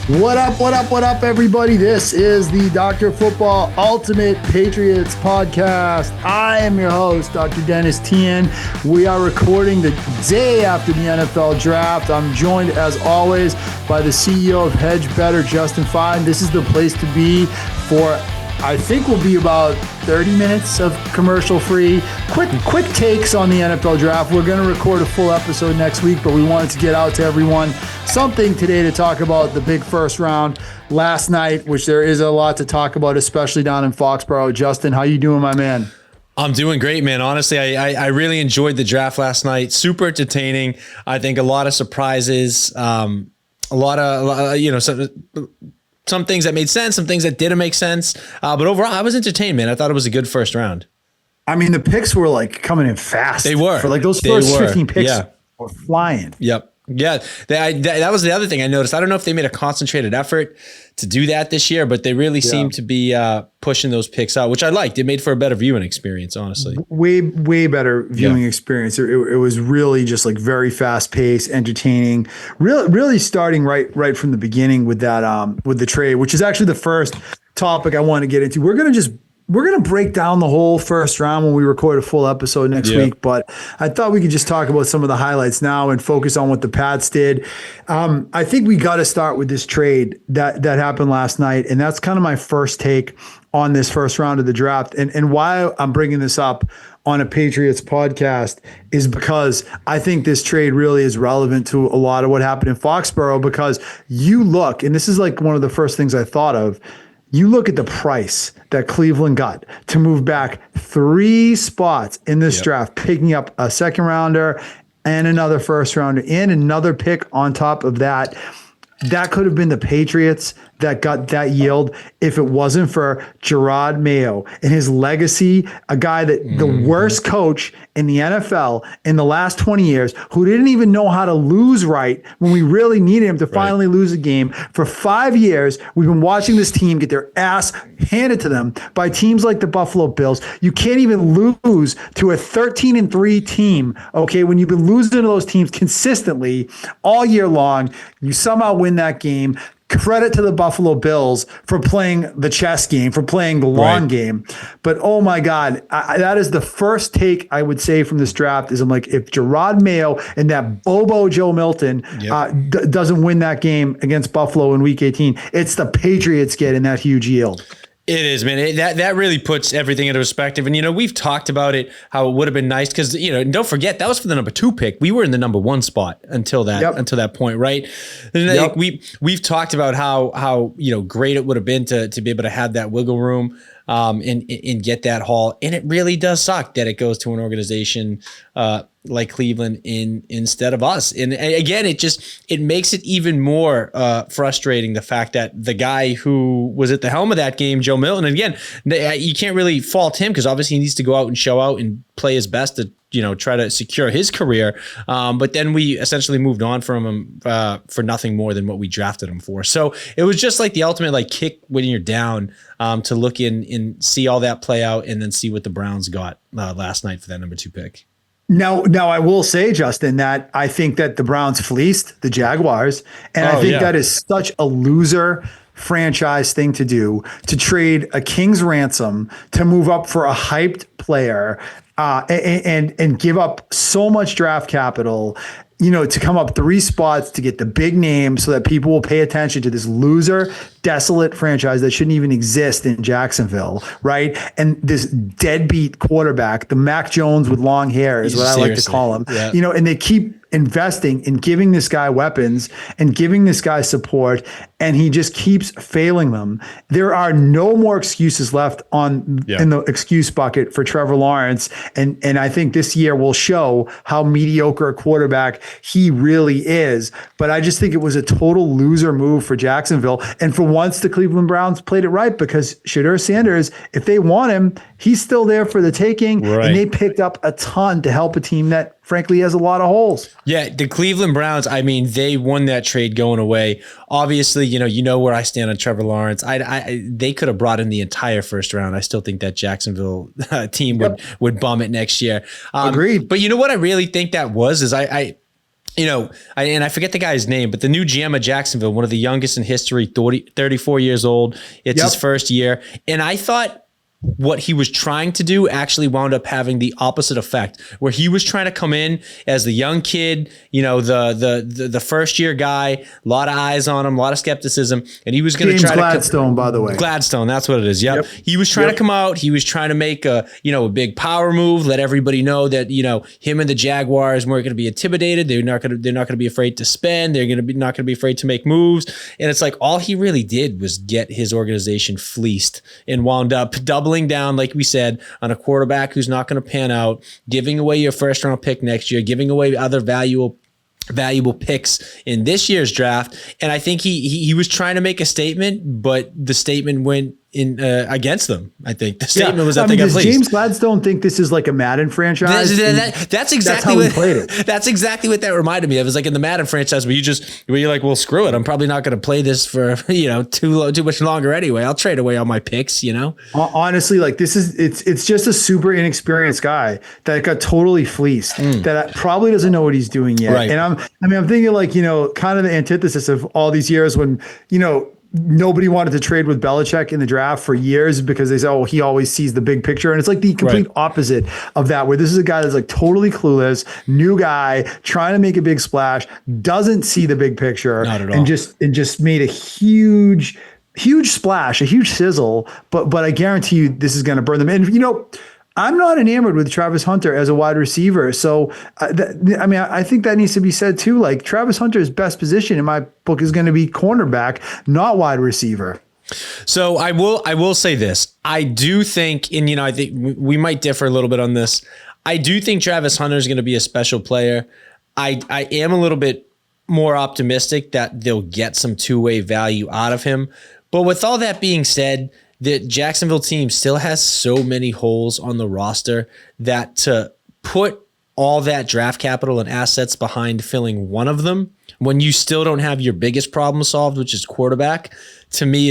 What up, everybody? This is the Dr. Football Ultimate Patriots podcast. I am your host, Dr. Dennis Tien. We are recording the day after the NFL draft. I'm joined, as always, by the CEO of Hedge Better, Justin Fine. This is the place to be for, I think, will be about 30 minutes of commercial-free, quick takes on the NFL draft. We're going to record a full episode next week, but we wanted to get out to everyone something today to talk about the big first round last night, which there is a lot to talk about, especially down in Foxborough. Justin, how you doing, my man? I'm doing great, man. Honestly, I really enjoyed the draft last night. Super entertaining. I think a lot of surprises, some things that made sense, some things that didn't make sense. But overall, I was entertained, man. I thought it was a good first round. I mean, the picks were like coming in fast. They were. For like those first 15 picks were flying. Yep. Yeah, that was the other thing I noticed. I don't know if they made a concentrated effort to do that this year, but they really seem to be pushing those picks out, which I liked. It made for a better viewing experience, honestly. Way better viewing experience. It was really just like very fast paced, entertaining. Really starting right from the beginning with that with the trade, which is actually the first topic I want to get into. We're going to break down the whole first round when we record a full episode next week, but I thought we could just talk about some of the highlights now and focus on what the Pats did. I think we got to start with this trade that happened last night, and that's kind of my first take on this first round of the draft. And why I'm bringing this up on a Patriots podcast is because I think this trade really is relevant to a lot of what happened in Foxborough, because you look, and this is like one of the first things I thought of, you look at the price that Cleveland got to move back 3 spots in this draft, picking up a second rounder and another first rounder and another pick on top of that. That could have been the Patriots that got that yield if it wasn't for Jerod Mayo and his legacy, a guy that the worst coach in the NFL in the last 20 years, who didn't even know how to lose right when we really needed him to finally lose a game. For 5 years, we've been watching this team get their ass handed to them by teams like the Buffalo Bills. You can't even lose to a 13-3 team, okay? When you've been losing to those teams consistently all year long, you somehow win that game. Credit to the Buffalo Bills for playing the chess game, for playing the long game. But oh my God, that is the first take I would say from this draft is I'm like, if Jerod Mayo and that Bobo Joe Milton doesn't win that game against Buffalo in Week 18, it's the Patriots getting that huge yield. It is, man. That really puts everything into perspective. And, we've talked about it, how it would have been nice because, don't forget, that was for the number 2 pick. We were in the number 1 spot until that point, right? And we've talked about how great it would have been to be able to have that wiggle room and get that haul. And it really does suck that it goes to an organization like Cleveland instead of us. And again, it makes it even more frustrating, the fact that the guy who was at the helm of that game, Joe Milton, and again, you can't really fault him because obviously he needs to go out and show out and play his best to try to secure his career. But then we essentially moved on from him for nothing more than what we drafted him for. So it was just like the ultimate kick when you're down to look in and see all that play out and then see what the Browns got last night for that number 2 pick. Now I will say, Justin, that I think that the Browns fleeced the Jaguars, and I think that is such a loser franchise thing to do, to trade a king's ransom to move up for a hyped player and give up so much draft capital, to come up 3 spots to get the big name so that people will pay attention to this loser, desolate franchise that shouldn't even exist in Jacksonville, right? And this deadbeat quarterback, the Mac Jones with long hair is what I like to call him, and they keep investing in giving this guy weapons and giving this guy support, and he just keeps failing them. There are no more excuses left in the excuse bucket for Trevor Lawrence, and I think this year will show how mediocre a quarterback he really is. But I just think it was a total loser move for Jacksonville, and for once the Cleveland Browns played it right, because Shedeur Sanders, if they want him, he's still there for the taking, and they picked up a ton to help a team that frankly has a lot of holes. Yeah, the Cleveland Browns, I mean, they won that trade going away. Obviously, you know where I stand on Trevor Lawrence. They could have brought in the entire first round. I still think that Jacksonville team would bum it next year. Agreed. But you know what I really think that was is I forget the guy's name, but the new GM of Jacksonville, one of the youngest in history, 34 years old. It's his first year. And I thought what he was trying to do actually wound up having the opposite effect, where he was trying to come in as the young kid, the first year guy, a lot of eyes on him, a lot of skepticism, and he was going to try Gladstone, by the way. Gladstone, that's what it is. Yep. He was trying to come out. He was trying to make a big power move, let everybody know that, him and the Jaguars weren't going to be intimidated. They're not going to be afraid to spend. They're not going to be afraid to make moves. And it's like all he really did was get his organization fleeced and wound up doubling down, like we said, on a quarterback who's not going to pan out, giving away your first round pick next year, giving away other valuable picks in this year's draft. And I think he was trying to make a statement, but the statement went in against them. I think the statement was, does James Gladstone think this is like a Madden franchise? That's exactly what played it. That's exactly what that reminded me of. It was like in the Madden franchise where you're like, well, screw it. I'm probably not going to play this for too much longer anyway. I'll trade away all my picks. Honestly, like it's just a super inexperienced guy that got totally fleeced. That probably doesn't know what he's doing yet. Right. And I'm thinking like kind of the antithesis of all these years when nobody wanted to trade with Belichick in the draft for years because they say, oh, he always sees the big picture. And it's like the complete opposite of that, where this is a guy that's like totally clueless, new guy trying to make a big splash, doesn't see the big picture, not at all. and just made a huge splash, a huge sizzle. But I guarantee you this is going to burn them. And I'm not enamored with Travis Hunter as a wide receiver. So, I think that needs to be said too. Like Travis Hunter's best position in my book is going to be cornerback, not wide receiver. So I will say this. I do think, and I think we might differ a little bit on this. I do think Travis Hunter is going to be a special player. I am a little bit more optimistic that they'll get some two-way value out of him. But with all that being said, the Jacksonville team still has so many holes on the roster that to put all that draft capital and assets behind filling one of them when you still don't have your biggest problem solved, which is quarterback, to me,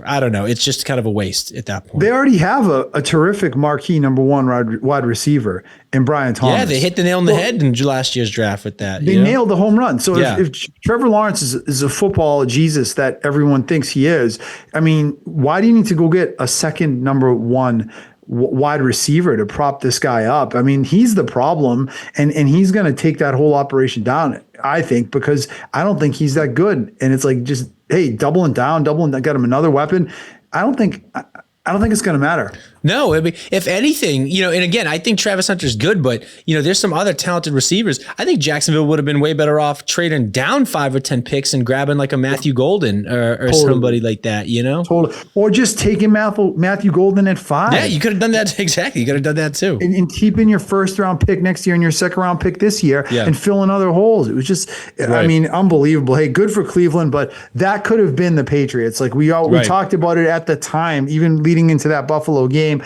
I don't know. It's just kind of a waste at that point. They already have a terrific marquee number one wide receiver in Brian Thomas. Yeah, they hit the nail on the head in last year's draft with that. They nailed the home run. So if Trevor Lawrence is a football Jesus that everyone thinks he is, why do you need to go get a second number one wide receiver to prop this guy up? He's the problem, and he's going to take that whole operation down, I think, because I don't think he's that good. And it's like, just, hey, doubling down, get him another weapon. I don't think it's going to matter. No, if anything, and again, I think Travis Hunter's good, but there's some other talented receivers. I think Jacksonville would have been way better off trading down 5 or 10 picks and grabbing like a Matthew Golden or somebody like that, Totally. Or just taking Matthew Golden at 5. Yeah, you could have done that. Exactly. You could have done that too. And keeping your first round pick next year and your second round pick this year and filling other holes. It was just, unbelievable. Hey, good for Cleveland, but that could have been the Patriots. Like we talked about it at the time, even leading into that Buffalo game.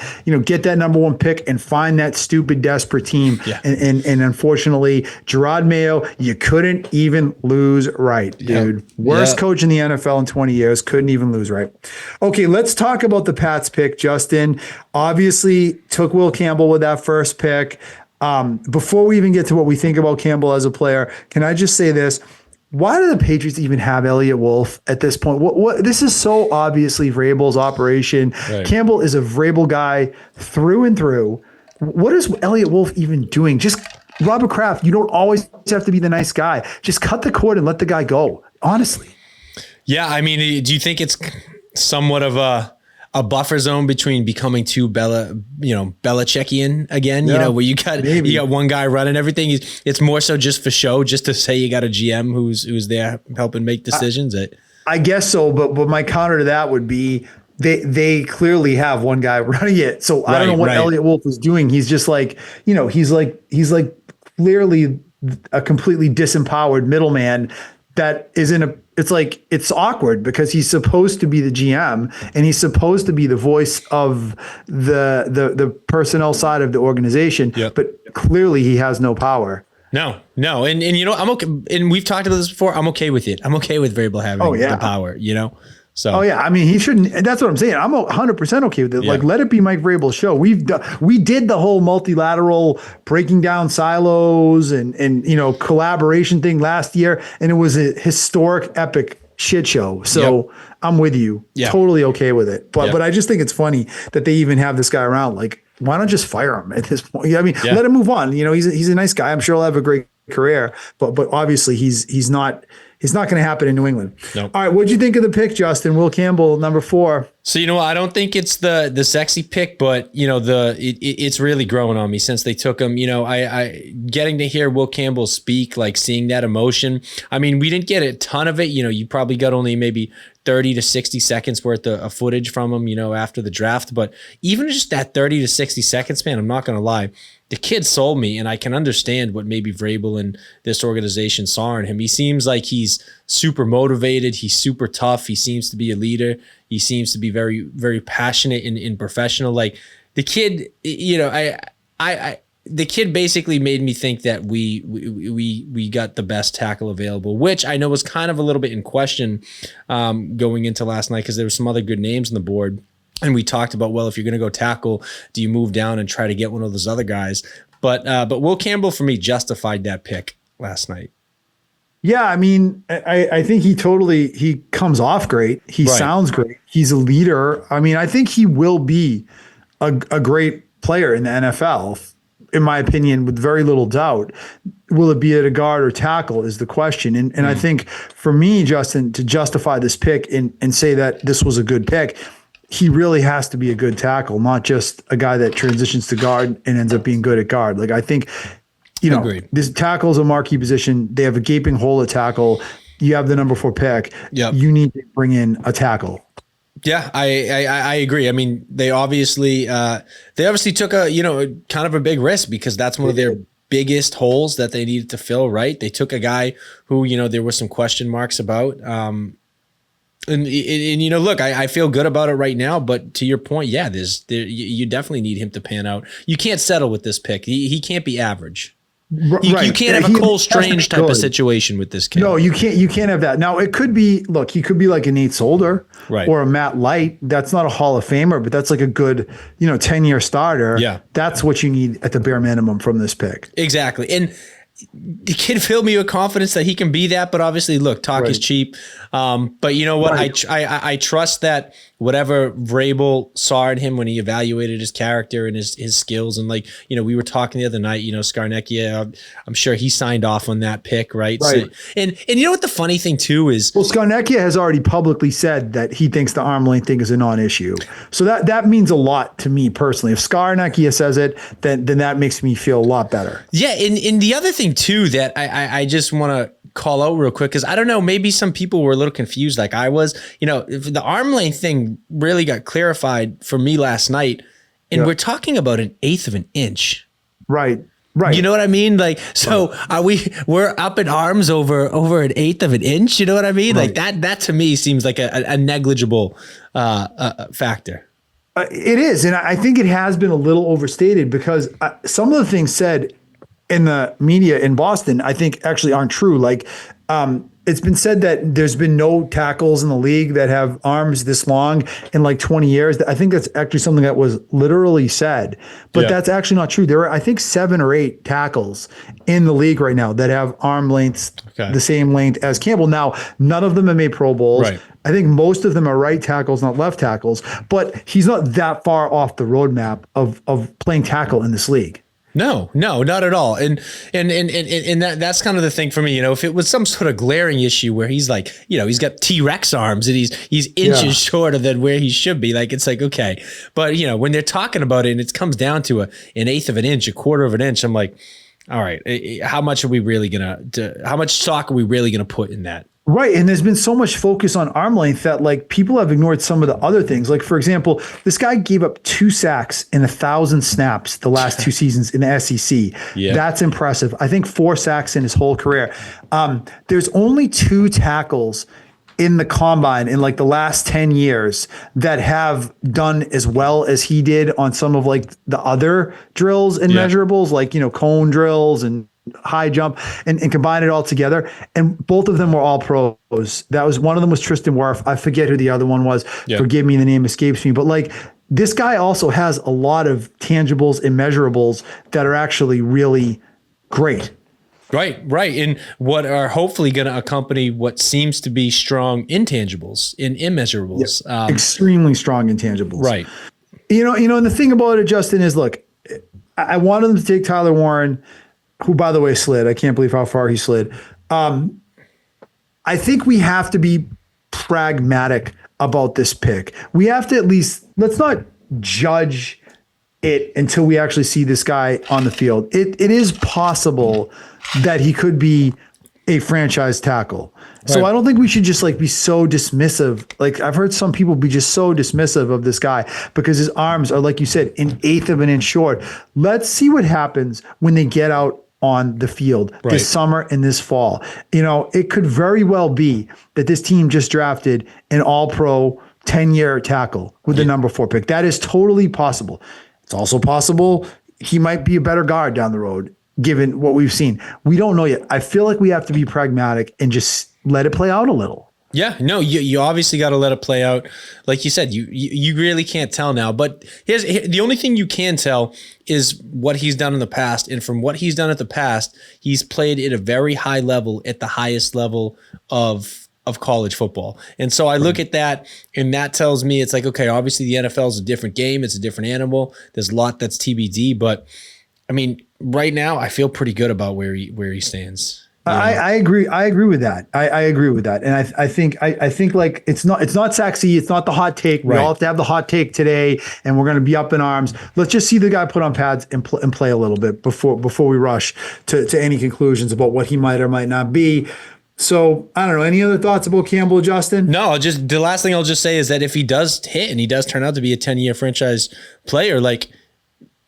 Get that number one pick and find that stupid, desperate team. Yeah. And unfortunately, Gerard Mayo, you couldn't even lose right, dude. Worst coach in the NFL in 20 years. Couldn't even lose right. Okay, let's talk about the Pats pick, Justin. Obviously, took Will Campbell with that first pick. Before we even get to what we think about Campbell as a player, can I just say this? Why do the Patriots even have Elliott Wolf at this point? What this is so obviously Vrabel's operation. Right. Campbell is a Vrabel guy through and through. What is Elliott Wolf even doing? Just Robert Kraft, you don't always have to be the nice guy. Just cut the cord and let the guy go. Honestly. Yeah, do you think it's somewhat of a buffer zone between becoming too Belichickian again, where you got one guy running everything? It's more so just for show, just to say you got a GM who's there helping make decisions. I guess so, but my counter to that would be they clearly have one guy running it. So I don't know what Elliott Wolf is doing. He's just like, he's like clearly a completely disempowered middleman that is in a, it's awkward because he's supposed to be the GM and he's supposed to be the voice of the personnel side of the organization, but clearly he has no power. No. And I'm okay. And we've talked about this before. I'm okay with it. I'm okay with Vrabel having the power, So, oh yeah, I mean he shouldn't. And that's what I'm saying. I'm 100% okay with it. Yeah. Like let it be Mike Vrabel's show. We did the whole multilateral breaking down silos and collaboration thing last year, and it was a historic, epic shit show. So I'm with you. Yeah. Totally okay with it. But Yeah. but I just think it's funny that they even have this guy around. Like, why not just fire him at this point? I mean, let him move on. He's a nice guy. I'm sure he'll have a great career. But obviously he's not. It's not going to happen in New England. Nope. All right, what'd you think of the pick, Justin? Will Campbell, number 4. So I don't think it's the sexy pick, but it's really growing on me since they took him. I getting to hear Will Campbell speak, like seeing that emotion. I mean, we didn't get a ton of it. You probably got only maybe 30 to 60 seconds worth of footage from him, after the draft. But even just that 30 to 60 seconds, man, I'm not going to lie. The kid sold me, and I can understand what maybe Vrabel and this organization saw in him. He seems like he's super motivated. He's super tough. He seems to be a leader. He seems to be very, very passionate and professional. Like the kid, the kid basically made me think that we got the best tackle available, which I know was kind of a little bit in question going into last night because there were some other good names on the board. And we talked about, well, if you're going to go tackle, do you move down and try to get one of those other guys? But Will Campbell, for me, justified that pick last night. Yeah, I mean, I think he comes off great. He sounds great. He's a leader. I mean, I think he will be a great player in the NFL, in my opinion, with very little doubt. Will it be at a guard or tackle is the question. And I think for me, Justin, to justify this pick and say that this was a good pick, he really has to be a good tackle, not just a guy that transitions to guard and ends up being good at guard. Like I think, Agreed. This tackle is a marquee position. They have a gaping hole at tackle. You have the number 4 pick. Yep. You need to bring in a tackle. Yeah, I agree. I mean, they obviously took a kind of a big risk because that's one of their biggest holes that they needed to fill. Right? They took a guy who there were some question marks about. And look, I feel good about it right now, but to your point, you definitely need him to pan out. You can't settle with this pick. He can't be average. You can't have a Cole Strange type of situation with this kid. No, you can't have that. Now it could be, look, he could be like a Nate Solder or a Matt Light. That's not a Hall of Famer, but that's like a good, 10-year starter. Yeah. That's what you need at the bare minimum from this pick. Exactly. And the kid filled me with confidence that he can be that, but obviously, look, talk is cheap. But you know what? I trust that whatever Vrabel saw in him when he evaluated his character and his skills, and we were talking the other night, Scarnecchia, I'm sure he signed off on that pick, right? So, and you know what the funny thing too is? Well, Scarnecchia has already publicly said that he thinks the arm length thing is a non-issue. So that means a lot to me personally. If Scarnecchia says it, then that makes me feel a lot better. Yeah, and the other thing too that I just want to call out real quick, because I don't know, maybe some people were a little confused like I was. If the arm length thing really got clarified for me last night, and we're talking about 1/8 of an inch. Right. You know what I mean? Like, so we're up in arms over 1/8 of an inch. You know what I mean? Like that to me seems like a negligible factor. It is. And I think it has been a little overstated because some of the things said in the media in Boston, I think actually aren't true. Like, it's been said that there's been no tackles in the league that have arms this long in like 20 years. I think that's actually something that was literally said, but that's actually not true. There are, I think, 7 or 8 tackles in the league right now that have arm lengths the same length as Campbell. Now, none of them have made Pro Bowls. Right. I think most of them are right tackles, not left tackles, but he's not that far off the roadmap of playing tackle in this league. No, not at all. And that's kind of the thing for me. If it was some sort of glaring issue where he's like, he's got T-Rex arms and he's inches shorter than where he should be. Like, it's like, okay. But when they're talking about it and it comes down to 1/8 of an inch, 1/4 of an inch, I'm like, all right, how much how much stock are we really going to put in that? Right. And there's been so much focus on arm length that like people have ignored some of the other things. Like, for example, this guy gave up 2 sacks in 1,000 snaps the last 2 seasons in the SEC. Yeah. That's impressive. I think 4 sacks in his whole career. There's only 2 tackles in the combine in like the last 10 years that have done as well as he did on some of like the other drills and measurables, like, cone drills and high jump, and combine it all together. And both of them were all pros. That was one of them was Tristan Wirth. I forget who the other one was. Yeah. Forgive me, the name escapes me. But like this guy also has a lot of tangibles and measurables that are actually really great. Right. And what are hopefully going to accompany what seems to be strong intangibles, in immeasurables. Yep. Extremely strong intangibles. Right. You know, and the thing about it, Justin, is look, I wanted them to take Tyler Warren, who, by the way, slid. I can't believe how far he slid. I think we have to be pragmatic about this pick. We have to at least, let's not judge it until we actually see this guy on the field. It is possible that he could be a franchise tackle. Right. So I don't think we should just like be so dismissive. Like I've heard some people be just so dismissive of this guy because his arms are, like you said, an eighth of an inch short. Let's see what happens when they get out on the field this summer and this fall. You know, it could very well be that this team just drafted an all-pro 10-year tackle with the number 4 pick. That is totally possible. It's also possible he might be a better guard down the road, given what we've seen. We don't know yet. I feel like we have to be pragmatic and just let it play out a little. Yeah, no, you obviously got to let it play out. Like you said, you really can't tell now. But here's the only thing you can tell is what he's done in the past. And from what he's done at the past, he's played at a very high level, at the highest level of college football. And so I look at that, and that tells me it's like, okay, obviously the NFL is a different game. It's a different animal. There's a lot that's TBD. But I mean, right now I feel pretty good about where he stands. I agree. I agree with that. I agree with that. And I think like it's not sexy. It's not the hot take. We all have to have the hot take today, and we're going to be up in arms. Let's just see the guy put on pads and play a little bit before we rush to any conclusions about what he might or might not be. So I don't know. Any other thoughts about Campbell, Justin? No, just the last thing I'll just say is that if he does hit and he does turn out to be a 10-year franchise player, like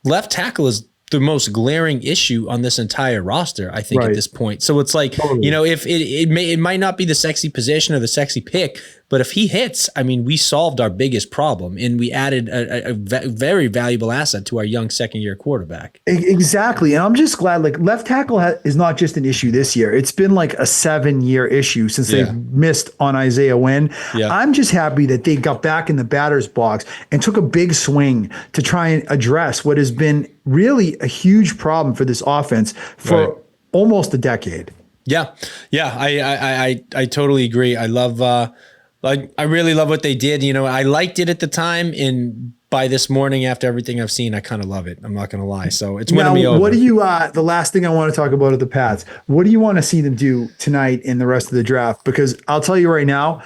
left tackle is the most glaring issue on this entire roster, I think, at this point. So it's like, you know, if it might not be the sexy position or the sexy pick, but if he hits, I mean, we solved our biggest problem and we added a very valuable asset to our young second-year quarterback. Exactly. And I'm just glad, like, left tackle is not just an issue this year. It's been like a 7-year issue since they've missed on Isaiah Wynn. Yeah. I'm just happy that they got back in the batter's box and took a big swing to try and address what has been really a huge problem for this offense for almost a decade. Yeah. I totally agree. I love, I really love what they did. You know, I liked it at the time, and by this morning, after everything I've seen, I kind of love it. I'm not going to lie. So it's winning me over. What do you, the last thing I want to talk about are the Pats. What do you want to see them do tonight in the rest of the draft? Because I'll tell you right now,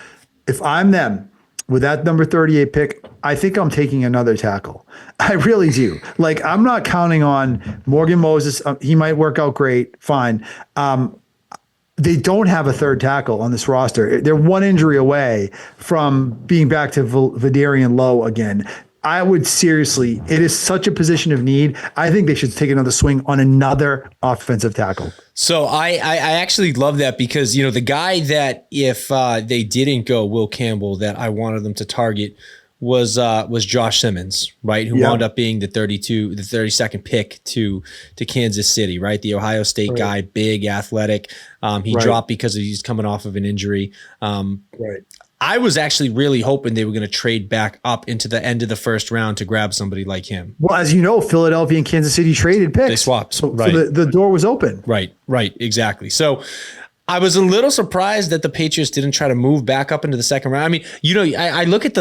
if I'm them, with that number 38 pick, I think I'm taking another tackle. I really do. Like, I'm not counting on Morgan Moses. He might work out great. Fine. They don't have a third tackle on this roster. They're one injury away from being back to Vidarian Lowe again. I would seriously, it is such a position of need. I think they should take another swing on another offensive tackle. So I actually love that because, you know, the guy that if they didn't go Will Campbell that I wanted them to target was Josh Simmons, right? Who wound up being the 32nd pick to Kansas City, right? The Ohio State guy, big, athletic. He dropped because he's coming off of an injury. I was actually really hoping they were going to trade back up into the end of the first round to grab somebody like him. Well, as you know, Philadelphia and Kansas City traded picks. They swapped. So the door was open. Right, exactly. So I was a little surprised that the Patriots didn't try to move back up into the second round. I mean, you know, I look at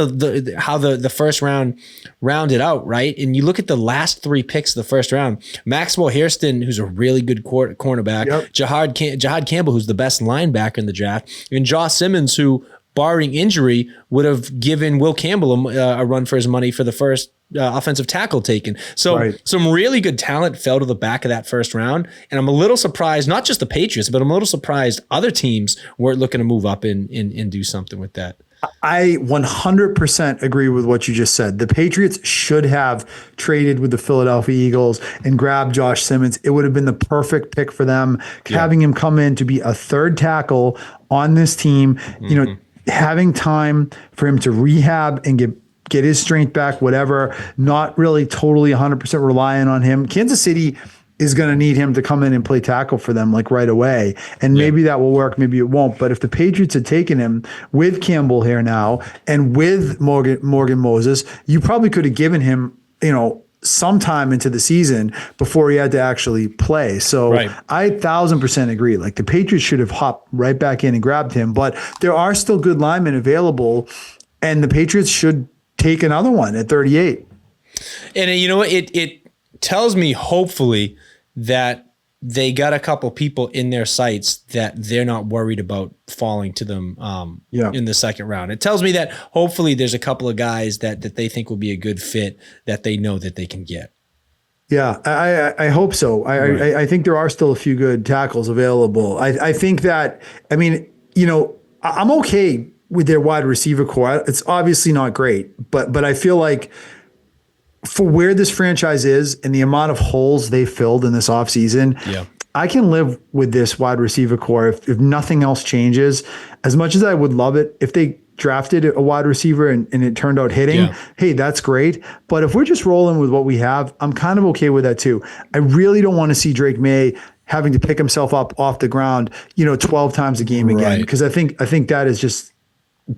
how the first round rounded out, right? And you look at the last 3 picks of the first round. Maxwell Hairston, who's a really good cornerback. Jahad Campbell, who's the best linebacker in the draft. And Josh Simmons, who, barring injury, would have given Will Campbell a run for his money for the first offensive tackle taken. So some really good talent fell to the back of that first round. And I'm a little surprised, not just the Patriots, but I'm a little surprised other teams weren't looking to move up and do something with that. I 100% agree with what you just said. The Patriots should have traded with the Philadelphia Eagles and grabbed Josh Simmons. It would have been the perfect pick for them, having him come in to be a third tackle on this team, you know, having time for him to rehab and get his strength back, whatever, not really totally 100% relying on him. Kansas City is going to need him to come in and play tackle for them like right away. And maybe that will work, maybe it won't. But if the Patriots had taken him with Campbell here now and with Morgan Moses, you probably could have given him, sometime into the season before he had to actually play. So I 1,000% agree. Like the Patriots should have hopped right back in and grabbed him, but there are still good linemen available, and the Patriots should take another one at 38. And you know what? It tells me hopefully that they got a couple people in their sights that they're not worried about falling to them in the second round. It tells me that hopefully there's a couple of guys that they think will be a good fit that they know that they can get. Yeah, I hope so. I think there are still a few good tackles available. I think that, I'm okay with their wide receiver core. It's obviously not great, but I feel like for where this franchise is and the amount of holes they filled in this offseason, I can live with this wide receiver core if nothing else changes. As much as I would love it if they drafted a wide receiver and it turned out hitting, hey, that's great. But if we're just rolling with what we have, I'm kind of okay with that too. I really don't want to see Drake May having to pick himself up off the ground, 12 times a game again, because I think that is just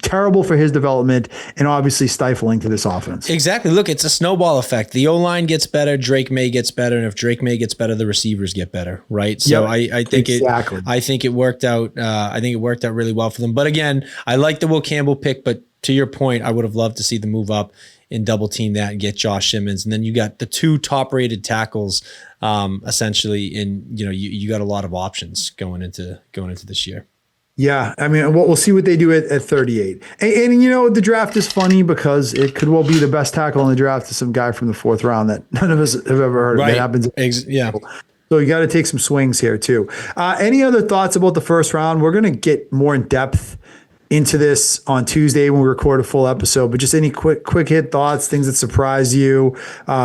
terrible for his development and obviously stifling to this offense. Exactly. Look, it's a snowball effect. The O-line gets better, Drake May gets better, and if Drake May gets better, the receivers get better, right? So I think it worked out. I think it worked out really well for them. But again, I like the Will Campbell pick, but to your point, I would have loved to see them move up and double team that and get Josh Simmons, and then you got the two top-rated tackles, essentially. And you got a lot of options going into this year. Yeah, I mean, we'll see what they do at 38. And the draft is funny because it could well be the best tackle in the draft to some guy from the fourth round that none of us have ever heard of. That happens. So you got to take some swings here too. Any other thoughts about the first round? We're going to get more in depth into this on Tuesday when we record a full episode, but just any quick hit thoughts, things that surprised you,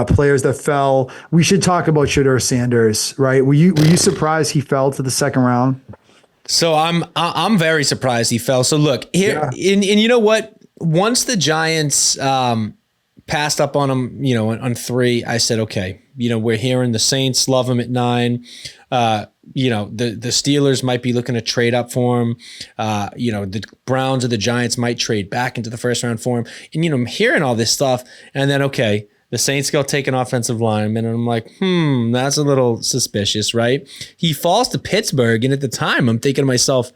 players that fell. We should talk about Shedeur Sanders, right? Were you surprised he fell to the second round? So I'm very surprised he fell. So look here, and you know what? Once the Giants passed up on him, on 3, I said, okay, we're hearing the Saints love him at 9. The Steelers might be looking to trade up for him. The Browns or the Giants might trade back into the first round for him. And I'm hearing all this stuff, and then okay, the Saints go take an offensive lineman, and I'm like, that's a little suspicious, right? He falls to Pittsburgh, and at the time, I'm thinking to myself,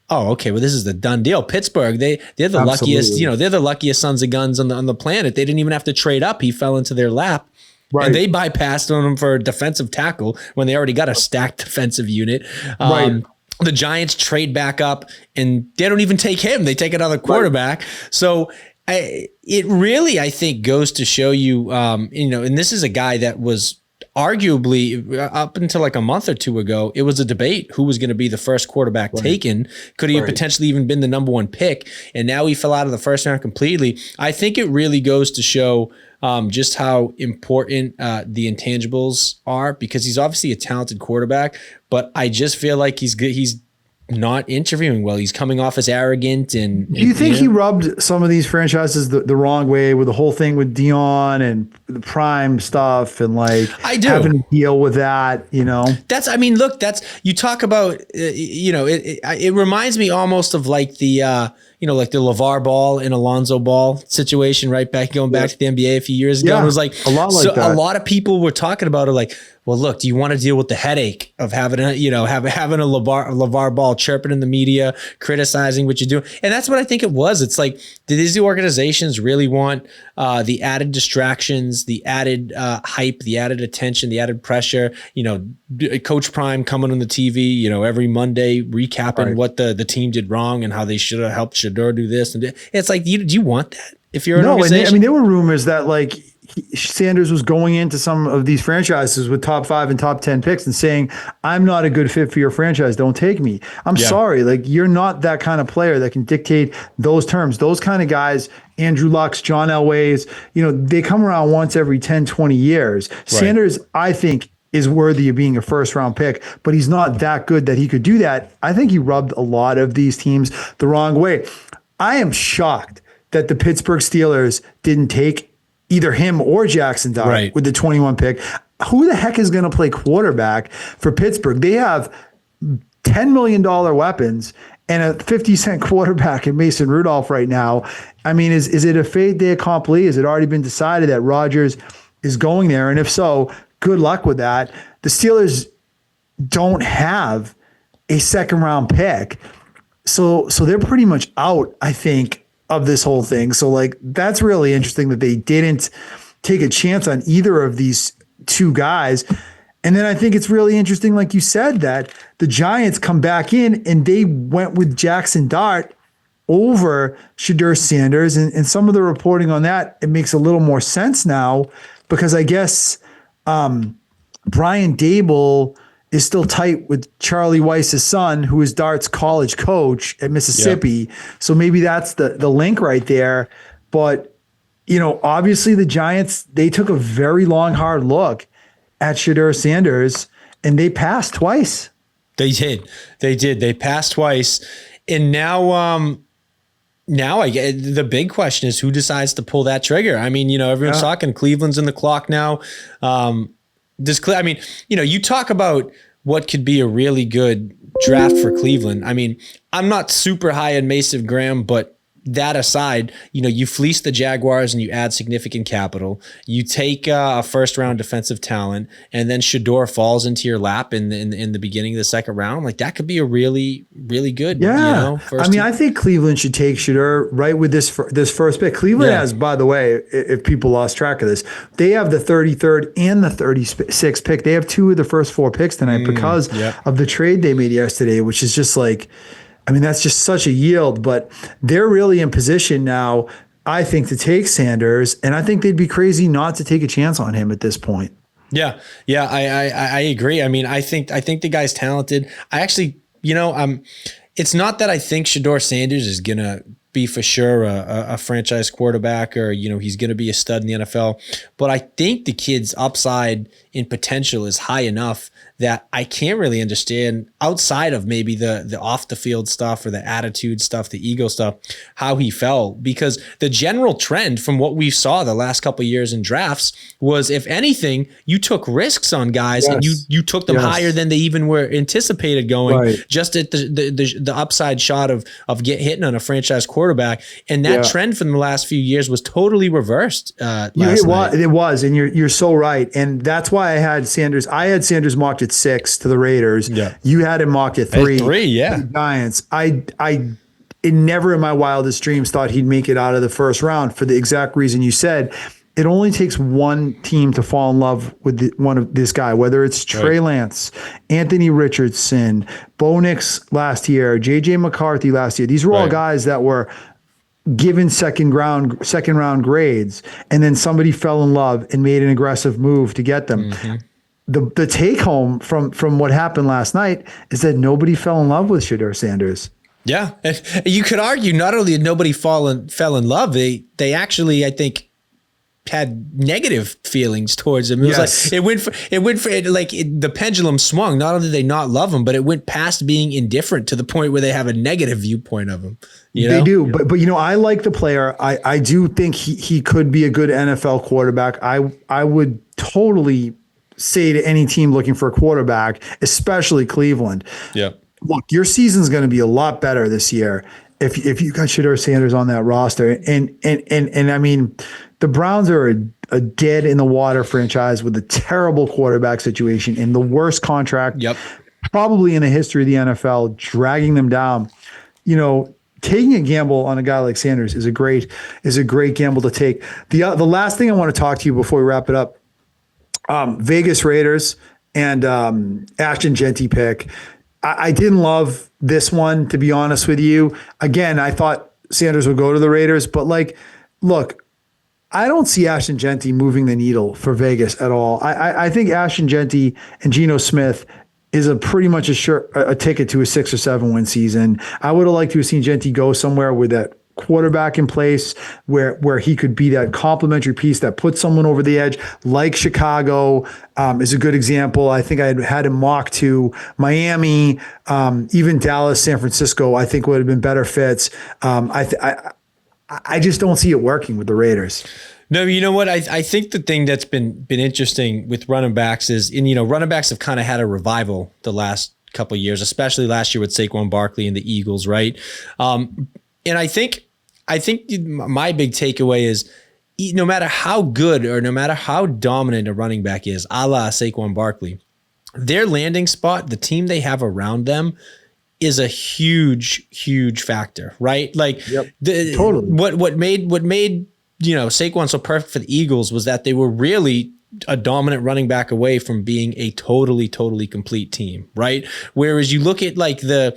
oh, okay, well, this is the done deal. Pittsburgh, they're the luckiest, they're the luckiest sons of guns on the planet. They didn't even have to trade up. He fell into their lap. Right. And they bypassed on him for a defensive tackle when they already got a stacked defensive unit. The Giants trade back up, and they don't even take him. They take another quarterback. So it really, I think, goes to show you, and this is a guy that was arguably up until like a month or two ago, it was a debate who was going to be the first quarterback taken. Could he have potentially even been the number 1 pick? And now he fell out of the first round completely. I think it really goes to show just how important the intangibles are, because he's obviously a talented quarterback, but I just feel like he's good. He's not interviewing well. He's coming off as arrogant. And do you think he rubbed some of these franchises the wrong way with the whole thing with Dion and the prime stuff and having to deal with that, That's you talk about, it reminds me almost of like the, like the LeVar Ball and Alonzo Ball situation, right? Going back to the NBA a few years ago. It was like a lot like that. A lot of people were talking about it like, well, look, do you want to deal with the headache of having having a LeVar Ball chirping in the media, criticizing what you do? And that's what I think it was. It's like, do these organizations really want the added distractions, the added hype, the added attention, the added pressure? Coach Prime coming on the TV, every Monday recapping what the team did wrong and how they should have helped Shedeur do this. And it's like, do you want that? If you're an organization? And there were rumors that Sanders was going into some of these franchises with top 5 and top 10 picks and saying, I'm not a good fit for your franchise. Don't take me. I'm sorry. You're not that kind of player that can dictate those terms. Those kind of guys, Andrew Luck's, John Elway's, they come around once every 10, 20 years. Right. Sanders, I think, is worthy of being a first round pick, but he's not that good that he could do that. I think he rubbed a lot of these teams the wrong way. I am shocked that the Pittsburgh Steelers didn't take either him or Jackson Dart with the 21 pick. who the heck is going to play quarterback for Pittsburgh? They have $10 million weapons and a 50-cent quarterback in Mason Rudolph right now. I mean, is it a fait accompli? Has it already been decided that Rodgers is going there? And if so, good luck with that. The Steelers don't have a second-round pick. So they're pretty much out, I think, of this whole thing. So, like, that's really interesting that they didn't take a chance on either of these two guys. And then I think it's really interesting, like you said, that the Giants come back in and they went with Jackson Dart over Shedeur Sanders. And some of the reporting on that, it makes a little more sense now because I guess Brian Dable is still tight with Charlie Weiss's son, who is Dart's college coach at Mississippi. Yep. So maybe that's the link right there. But, you know, obviously the Giants, they took a very long, hard look at Shedeur Sanders, and they passed twice. They did. They passed twice. And now I get the big question is who decides to pull that trigger? I mean, you know, everyone's talking Cleveland's in the clock now. You talk about what could be a really good draft for Cleveland. I mean, I'm not super high on Mason Graham, but that aside, you know, you fleece the Jaguars and you add significant capital. You take a first-round defensive talent, and then Shedeur falls into your lap in the beginning of the second round. Like that could be a really, really good. Yeah, I think Cleveland should take Shedeur right with this first pick. Cleveland has, by the way, if people lost track of this, they have the 33rd and the 36th pick. They have two of the first four picks tonight because of the trade they made yesterday, which is just like. I mean, that's just such a yield, but they're really in position now, I think, to take Sanders, and I think they'd be crazy not to take a chance on him at this point. Yeah, I agree. I mean, I think the guy's talented. I actually, you know, it's not that I think Shedeur Sanders is gonna be for sure a franchise quarterback or, you know, he's going to be a stud in the NFL. But I think the kid's upside in potential is high enough that I can't really understand outside of maybe the off the field stuff or the attitude stuff, the ego stuff, how he fell. Because the general trend from what we saw the last couple of years in drafts was, if anything, you took risks on guys and you took them higher than they even were anticipated going, just at the upside shot of hitting on a franchise quarterback. And that trend from the last few years was totally reversed. It was, and you're so right. And that's why I had Sanders. I had Sanders mocked at 6 to the Raiders. Yeah. You had him mocked at 3. At 3, yeah. The Giants. I never in my wildest dreams thought he'd make it out of the first round for the exact reason you said. It only takes one team to fall in love with one of this guy, whether it's Trey Lance, Anthony Richardson, Bo Nix last year, JJ McCarthy last year. These were all guys that were given second round grades, and then somebody fell in love and made an aggressive move to get them. Mm-hmm. The take home from what happened last night is that nobody fell in love with Shedeur Sanders. Yeah, you could argue not only did nobody fell in love, they actually, I think, had negative feelings towards him. It was like it went for the pendulum swung. Not only did they not love him, but it went past being indifferent to the point where they have a negative viewpoint of him. You know? They do, but you know, I like the player. I do think he could be a good NFL quarterback. I would totally say to any team looking for a quarterback, especially Cleveland. Yeah. Look, your season's going to be a lot better this year if you got Shedeur Sanders on that roster. And I mean, the Browns are a dead in the water franchise with a terrible quarterback situation and the worst contract probably in the history of the NFL, dragging them down. You know, taking a gamble on a guy like Sanders is a great gamble to take. The last thing I want to talk to you before we wrap it up, Vegas Raiders and Ashton Jeanty pick. I didn't love this one, to be honest with you. Again, I thought Sanders would go to the Raiders, but look, I don't see Ashton Jeanty moving the needle for Vegas at all. I think Ashton Jeanty and Geno Smith is pretty much a ticket to a 6 or 7 win season. I would have liked to have seen Jeanty go somewhere with that quarterback in place where he could be that complementary piece that puts someone over the edge, like Chicago is a good example. I think I had him mocked to Miami, even Dallas, San Francisco, I think would have been better fits. I just don't see it working with the Raiders. No, you know what? I think the thing that's been interesting with running backs is, and running backs have kind of had a revival the last couple of years, especially last year with Saquon Barkley and the Eagles, right? And I think my big takeaway is, no matter how good or no matter how dominant a running back is, a la Saquon Barkley, their landing spot, the team they have around them, is a huge factor, right? Like, totally. What made Saquon so perfect for the Eagles was that they were really a dominant running back away from being a totally complete team, right? Whereas you look at like the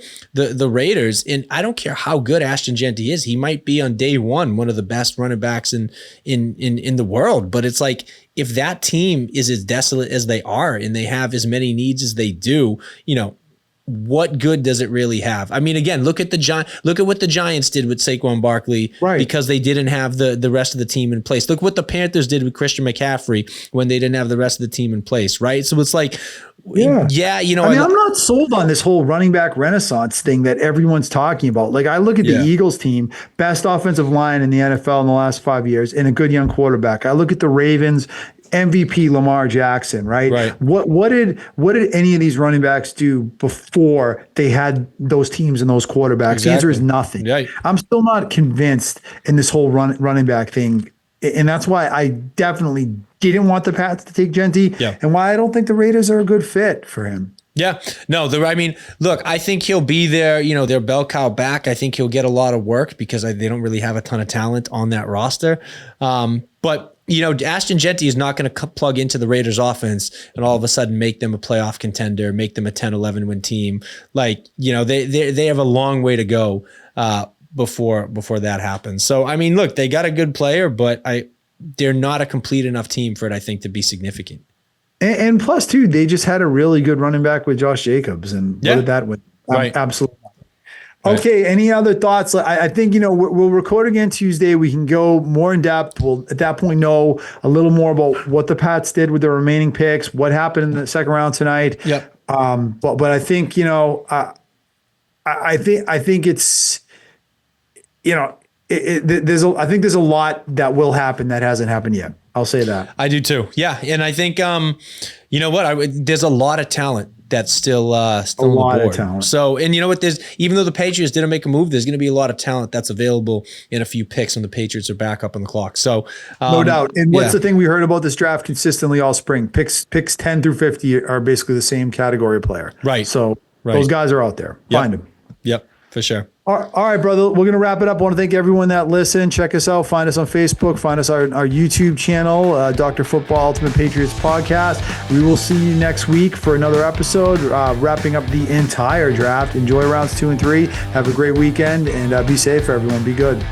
Raiders, and I don't care how good Ashton Jeanty is, he might be on day one of the best running backs in the world, but it's like, if that team is as desolate as they are and they have as many needs as they do, what good does it really have? I mean, again, look at what the Giants did with Saquon Barkley, right, because they didn't have the rest of the team in place. Look what the Panthers did with Christian McCaffrey when they didn't have the rest of the team in place, right? So it's like, I'm not sold on this whole running back renaissance thing that everyone's talking about. Like, I look at the Eagles team, best offensive line in the NFL in the last 5 years, and a good young quarterback. I look at the Ravens, MVP Lamar Jackson, right? What did any of these running backs do before they had those teams and those quarterbacks? Exactly. The answer is nothing. Right. I'm still not convinced in this whole running back thing. And that's why I definitely didn't want the Pats to take Jeanty, and why I don't think the Raiders are a good fit for him. Yeah, no, look, I think he'll be there, their bell cow back. I think he'll get a lot of work because they don't really have a ton of talent on that roster. But Ashton Jeanty is not going to plug into the Raiders offense and all of a sudden make them a playoff contender, make them a 10-11 win team. Like, they have a long way to go before that happens. So, look, they got a good player, but they're not a complete enough team for it, I think, to be significant. And plus, too, they just had a really good running back with Josh Jacobs. And what did that win? Right. Absolutely. Okay, any other thoughts? I think, we'll record again Tuesday. We can go more in depth. We'll, at that point, know a little more about what the Pats did with their remaining picks, what happened in the second round tonight. Yep. But I think, I think it's, there's a lot that will happen that hasn't happened yet. I'll say that. I do too. Yeah. And I think, there's a lot of talent that's still on the board. Of talent. So, and even though the Patriots didn't make a move, there's going to be a lot of talent that's available in a few picks when the Patriots are back up on the clock. So, no doubt. And what's the thing we heard about this draft consistently all spring? Picks 10 through 50 are basically the same category player. Right. So those guys are out there. Find them. Yep. For sure. All right, brother. We're going to wrap it up. I want to thank everyone that listened. Check us out. Find us on Facebook. Find us on our YouTube channel, Dr. Football Ultimate Patriots Podcast. We will see you next week for another episode, wrapping up the entire draft. Enjoy rounds 2 and 3. Have a great weekend, and be safe, everyone. Be good.